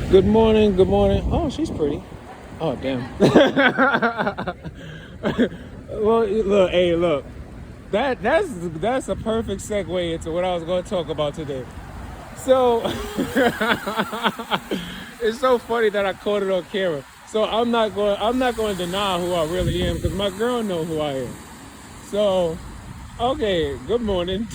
Good morning, good morning. Oh, she's pretty. Oh, damn. Well, look, hey, look. That's a perfect segue into what I was going to talk about today. So, it's so funny that I caught it on camera. So I'm not going to deny who I really am because my girl know who I am. So, okay, good morning.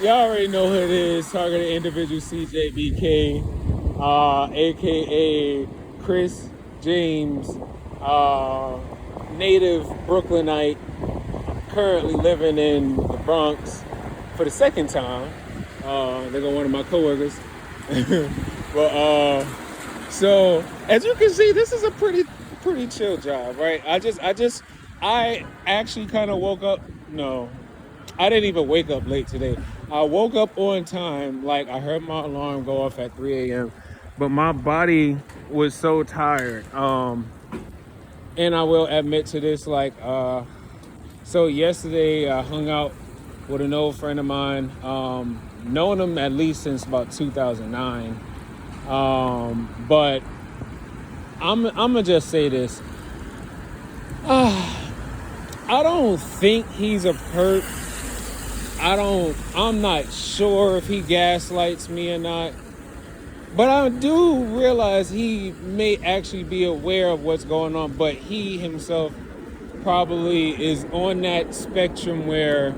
Y'all already know who it is. Targeted individual CJBK, aka Chris James, uh, native Brooklynite, currently living in the Bronx for the second time. They're one of my coworkers. But so as you can see, this is a pretty chill job, right? I actually kind of woke up. No, I didn't even wake up late today. I woke up on time. Like I heard my alarm go off at 3 a.m. But my body was so tired. And I will admit to this. So yesterday I hung out with an old friend of mine. Known him at least since about 2009. But I'm gonna just say this. I don't think he's a perp. I'm not sure if he gaslights me or not, but I do realize he may actually be aware of what's going on, but he himself probably is on that spectrum where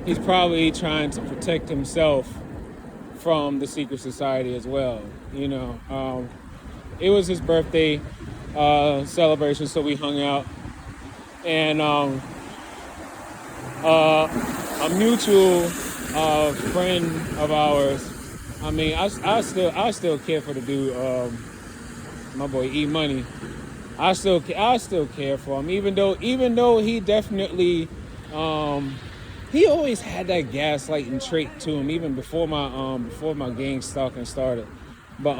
he's probably trying to protect himself from the secret society as well. It was his birthday celebration, so we hung out, and a mutual friend of ours. I mean, I still care for the dude. My boy E Money. I still care for him, even though he definitely he always had that gaslighting trait to him, even before my gang stalking started. But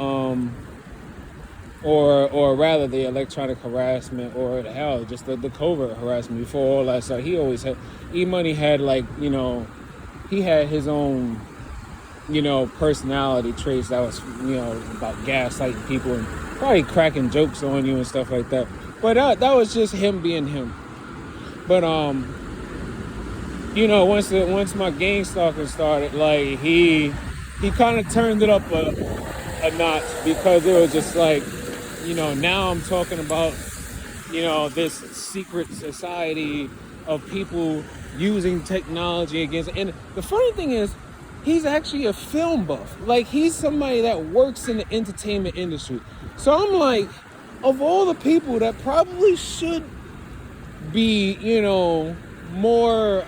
or rather the electronic harassment, or hell, just the covert harassment before all that stuff. He always had, E-Money had he had his own, personality traits that was, about gaslighting people and probably cracking jokes on you and stuff like that. But that was just him being him. But once my gang stalking started, like he kind of turned it up a notch, because it was just like, now I'm talking about, this secret society of people using technology against. And the funny thing is, he's actually a film buff. Like, he's somebody that works in the entertainment industry. So I'm like, of all the people that probably should be, more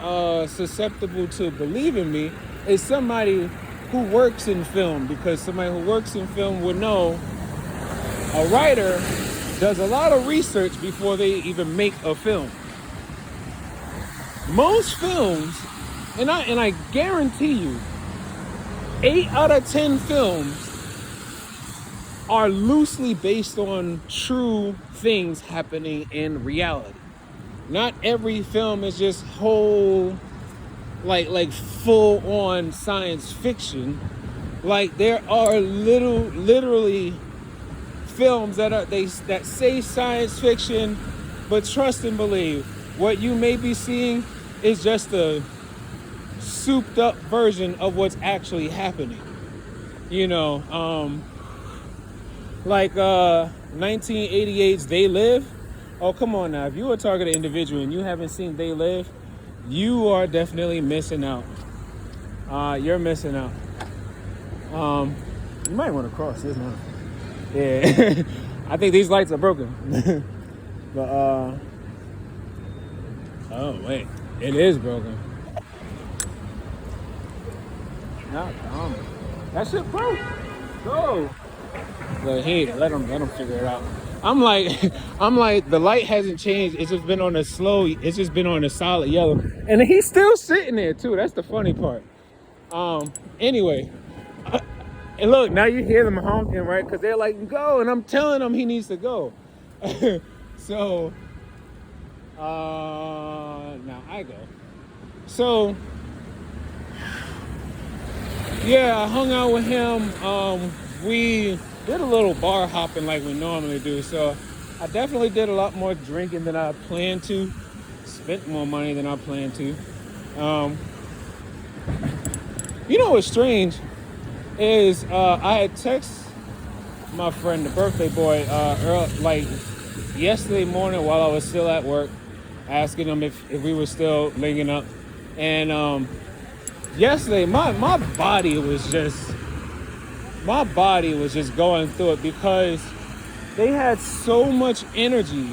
susceptible to believing me, is somebody who works in film, because somebody who works in film would know a writer does a lot of research before they even make a film. Most films, and I guarantee you, 8 out of 10 films are loosely based on true things happening in reality. Not every film is just whole, like full on science fiction. Like, there are literally films that say science fiction, but trust and believe, what you may be seeing is just a souped up version of what's actually happening. 1988's They Live. Oh, come on now. If you're a targeted individual and you haven't seen They Live, you are definitely missing out. You're missing out. You might want to cross this now. Yeah. I think these lights are broken. But oh wait, it is broken. Not that shit broke. Go. But hey, let them figure it out. I'm like, the light hasn't changed. It's just been on a solid yellow, and he's still sitting there too. That's the funny part. Anyway, and look, now you hear them honking, right? Because they're like, go, and I'm telling them he needs to go. So, now I go. So, Yeah, I hung out with him. We did a little bar hopping like we normally do. So I definitely did a lot more drinking than I planned to. Spent more money than I planned to. Um, you know what's strange is I had texted my friend, the birthday boy, like yesterday morning while I was still at work, asking him if we were still linking up. And yesterday, my body was just going through it because they had so much energy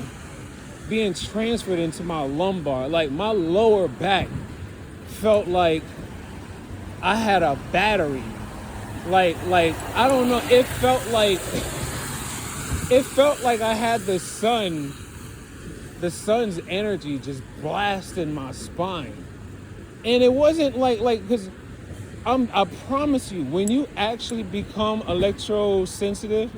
being transferred into my lumbar. Like my lower back felt like I had a battery. Like I don't know. It felt like I had the sun's energy just blasting my spine. And it wasn't like because I promise you, when you actually become electrosensitive,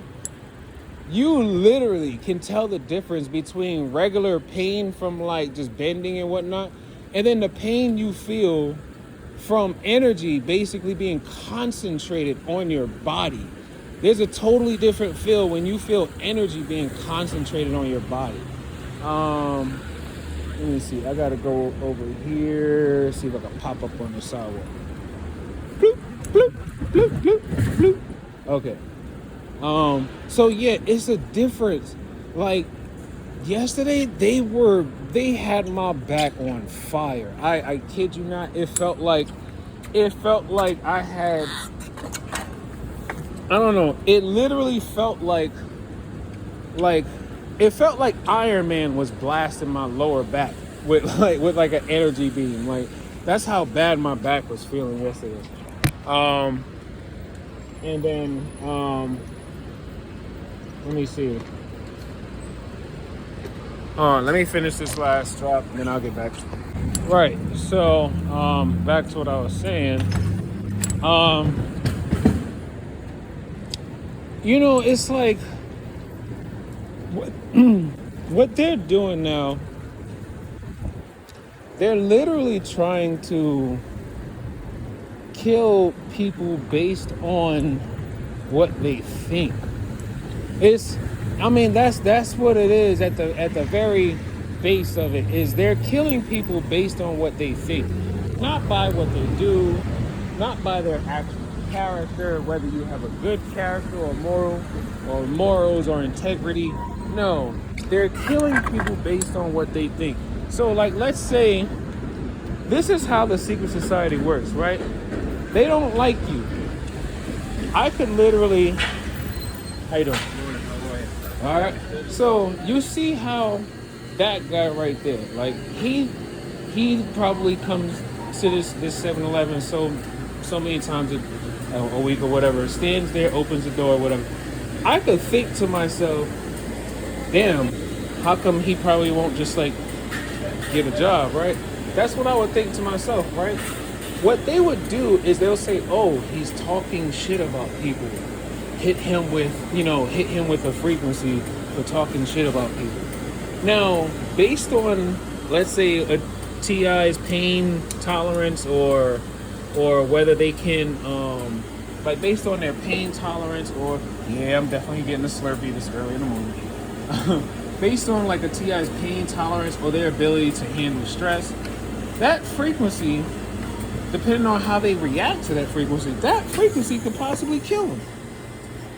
you literally can tell the difference between regular pain from like just bending and whatnot, and then the pain you feel from energy basically being concentrated on your body. There's a totally different feel when you feel energy being concentrated on your body. Let me see. I gotta go over here, see if I can pop up on the sidewalk. Bloop, bloop, bloop, bloop, bloop. Okay. So yeah, it's a difference. Like yesterday, they had my back on fire. I kid you not. It felt like I had, I don't know. It literally felt like it felt like Iron Man was blasting my lower back with like an energy beam. Like that's how bad my back was feeling yesterday. And then let me see. Let me finish this last drop and then I'll get back to you. Right. So back to what I was saying. You know, it's like what they're doing now, they're literally trying to kill people based on what they think. That's what it is at the very base of it, is they're killing people based on what they think. Not by what they do, not by their actual character, whether you have a good character or morals or integrity. No, they're killing people based on what they think. So like, let's say this is how the secret society works, right? They don't like you. I could literally, how you doing? All right. So you see how that guy right there, like he probably comes to this 7-Eleven so many times a week or whatever, stands there, opens the door, whatever. I could think to myself, damn, how come he probably won't just like get a job, right? That's what I would think to myself, right? What they would do is they'll say, oh, he's talking shit about people. Hit him with a frequency for talking shit about people. Now, based on, let's say, a T.I.'s pain tolerance or whether they can, like based on their pain tolerance or, yeah, I'm definitely getting a Slurpee this early in the morning. Based on like a T.I.'s pain tolerance or their ability to handle stress, that frequency, depending on how they react to that frequency could possibly kill them.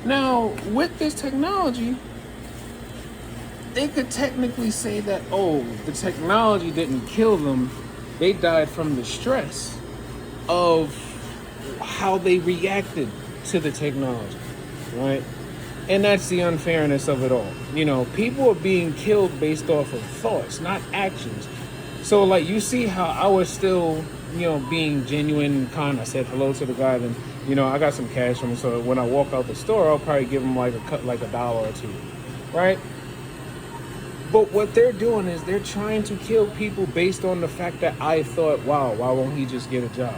Now, with this technology, they could technically say that, oh, the technology didn't kill them. They died from the stress of how they reacted to the technology, right? And that's the unfairness of it all. You know, people are being killed based off of thoughts, not actions. So, like, you see how I was still, being genuine and kind. I said hello to the guy, then, I got some cash from him. So when I walk out the store, I'll probably give him like a $1 or $2, right? But what they're doing is they're trying to kill people based on the fact that I thought, wow, why won't he just get a job?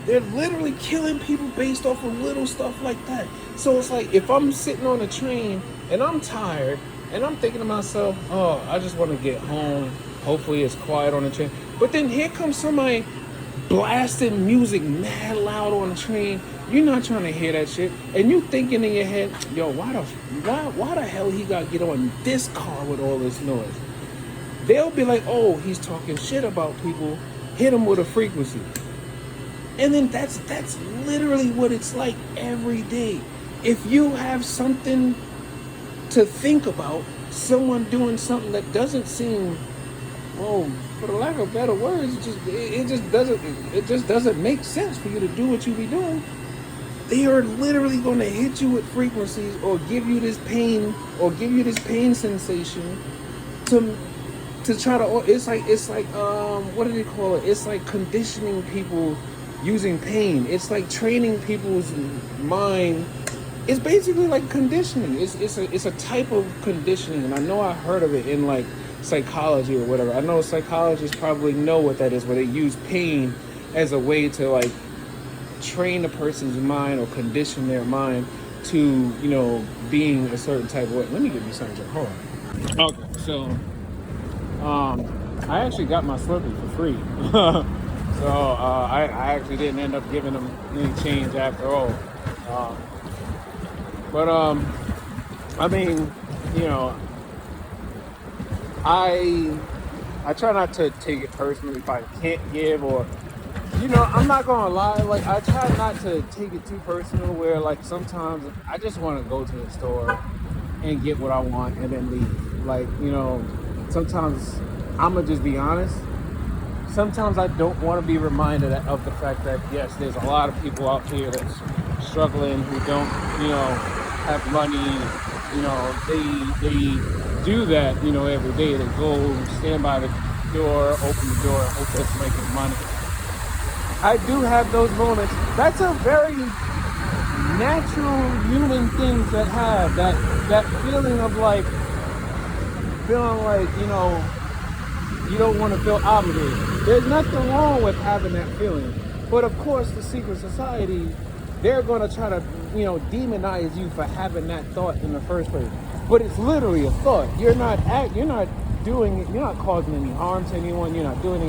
They're literally killing people based off of little stuff like that. So it's like, if I'm sitting on a train and I'm tired and I'm thinking to myself, oh, I just want to get home. Hopefully it's quiet on the train. But then here comes somebody blasting music mad loud on the train. You're not trying to hear that shit, and you thinking in your head, yo, why the hell he got to get on this car with all this noise? They'll be like, oh, he's talking shit about people. Hit him with a frequency, and then that's literally what it's like every day. If you have something to think about, someone doing something that doesn't seem, well, for the lack of better words, it just doesn't make sense for you to do what you be doing. They are literally going to hit you with frequencies or give you this pain sensation to try to. It's like what do they call it? It's like conditioning people using pain. It's like training people's mind. It's basically like conditioning. It's a type of conditioning, and I know I heard of it in like psychology or whatever. I know psychologists probably know what that is, where they use pain as a way to like train a person's mind or condition their mind to, being a certain type of way. Let me give you something. Hold on. Okay, so I actually got my Slurpee for free. So I actually didn't end up giving them any change after all. But I mean, I try not to take it personally if I can't give, or I'm not gonna lie, like I try not to take it too personal, where like sometimes I just want to go to the store and get what I want and then leave. Like, sometimes I'm gonna just be honest. Sometimes I don't want to be reminded of the fact that yes, there's a lot of people out here that's struggling, who don't, have money. They do that, every day. They go stand by the door, open the door, hope that's making money. I do have those moments. That's a very natural human thing to have. That feeling of like, you don't want to feel obligated. There's nothing wrong with having that feeling. But of course, the secret society, they're going to try to, demonize you for having that thought in the first place. But it's literally a thought. You're not doing it. You're not causing any harm to anyone. You're not doing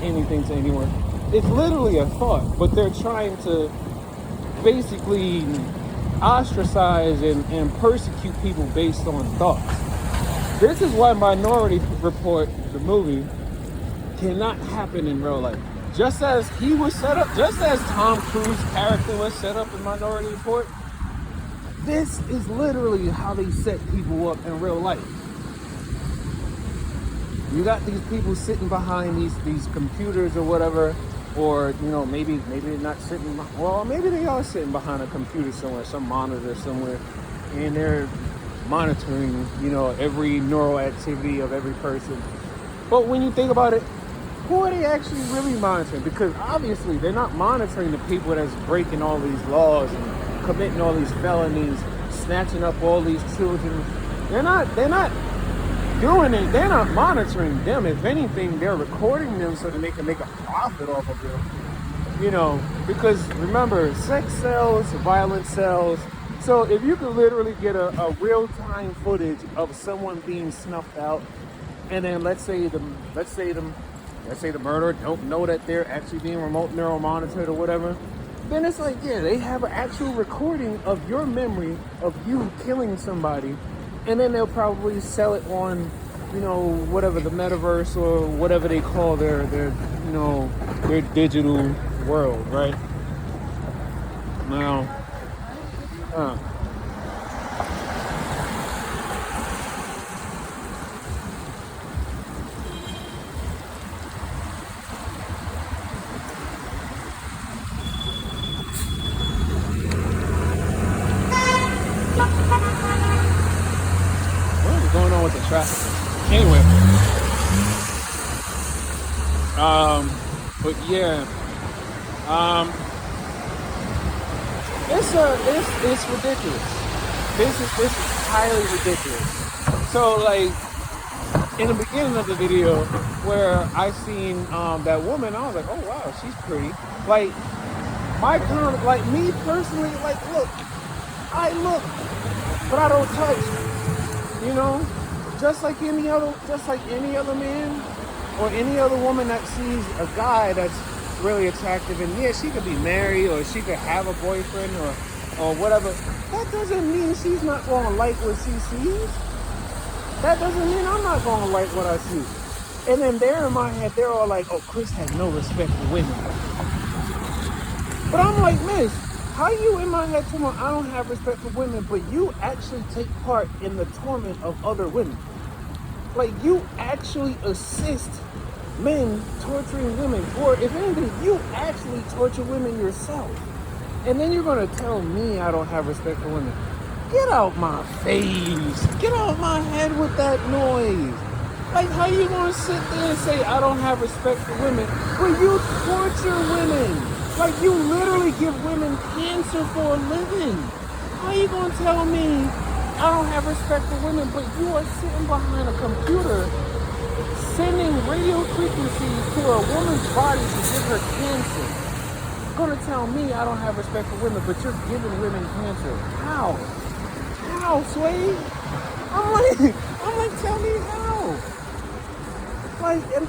anything to anyone. It's literally a thought. But they're trying to basically ostracize and persecute people based on thoughts. This is why Minority Report, the movie, cannot happen in real life. Just as he was set up, just as Tom Cruise's character was set up in Minority Report, this is literally how they set people up in real life. You got these people sitting behind these computers or whatever, or maybe they're not sitting. Well, maybe they are sitting behind a computer somewhere, some monitor somewhere, and they're monitoring, every neural activity of every person. But when you think about it, who are they actually really monitoring? Because obviously they're not monitoring the people that's breaking all these laws and committing all these felonies, snatching up all these children. They're not doing it. They're not monitoring them. If anything, they're recording them so that they can make a profit off of them. Because remember, sex sells, violence sells. So if you could literally get a real-time footage of someone being snuffed out, and then let's say the murderer don't know that they're actually being remote neural monitored or whatever, then it's like, yeah, they have an actual recording of your memory of you killing somebody, and then they'll probably sell it on, whatever, the metaverse or whatever they call their digital world, right? Now, what is going on with the traffic? Anyway, but yeah, it's ridiculous. This is highly ridiculous. So like in the beginning of the video where I seen that woman, I was like, oh wow, she's pretty. Like me personally, like look, I look, but I don't touch. Just like any other man or any other woman that sees a guy that's really attractive, and yeah, she could be married or she could have a boyfriend or whatever. That doesn't mean she's not gonna like what she sees. That doesn't mean I'm not gonna like what I see. And then there in my head, they're all like, "Oh, Chris has no respect for women." But I'm like, Miss, how you in my head talking about I don't have respect for women, but you actually take part in the torment of other women? Like, you actually assist men torturing women, or if anything, you actually torture women yourself. And then you're gonna tell me I don't have respect for women. Get out my face. Get out my head with that noise. Like, how you gonna sit there and say I don't have respect for women when you torture women? Like, you literally give women cancer for a living. How you gonna tell me I don't have respect for women, but you are sitting behind a computer sending radio frequencies to a woman's body to give her cancer? You're gonna tell me I don't have respect for women, but you're giving women cancer? How? How, Sway? I'm like, tell me how?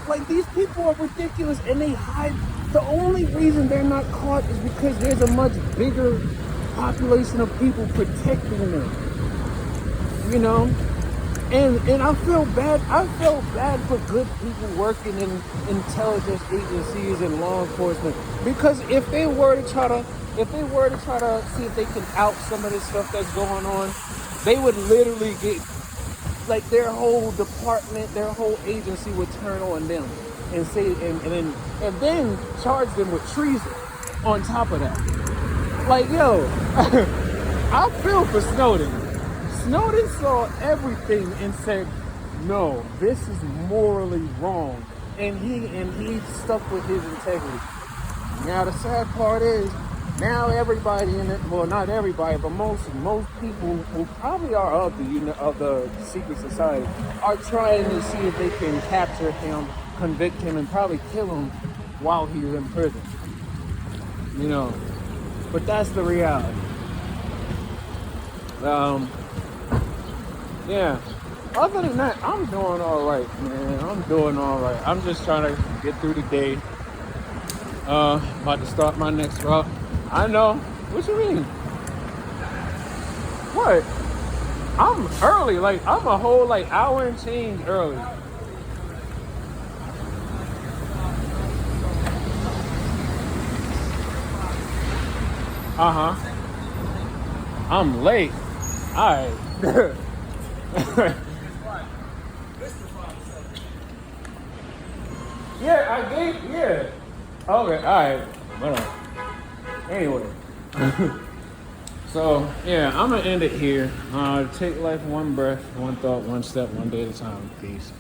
Like these people are ridiculous, and they hide. The only reason they're not caught is because there's a much bigger population of people protecting them. You know? And I feel bad. I feel bad for good people working in intelligence agencies and law enforcement, because if they were to try to see if they can out some of this stuff that's going on, they would literally get, like, their whole department, their whole agency would turn on them and say and then charge them with treason on top of that. Like, yo, I feel for Snowden. Snowden saw everything and said, no, this is morally wrong. And he stuck with his integrity. Now the sad part is, now everybody in it, well, not everybody, but most people who probably are of the secret society are trying to see if they can capture him, convict him, and probably kill him while he's in prison. You know, but that's the reality. Yeah. Other than that, I'm doing all right, man. I'm doing all right. I'm just trying to get through the day. About to start my next route. I know. What you mean? What? I'm early. Like, I'm a whole, like, hour and change early. Uh-huh. I'm late. All right. Yeah. Okay, alright. Whatever. Anyway. So, yeah, I'm gonna end it here. Take life one breath, one thought, one step, one day at a time. Peace.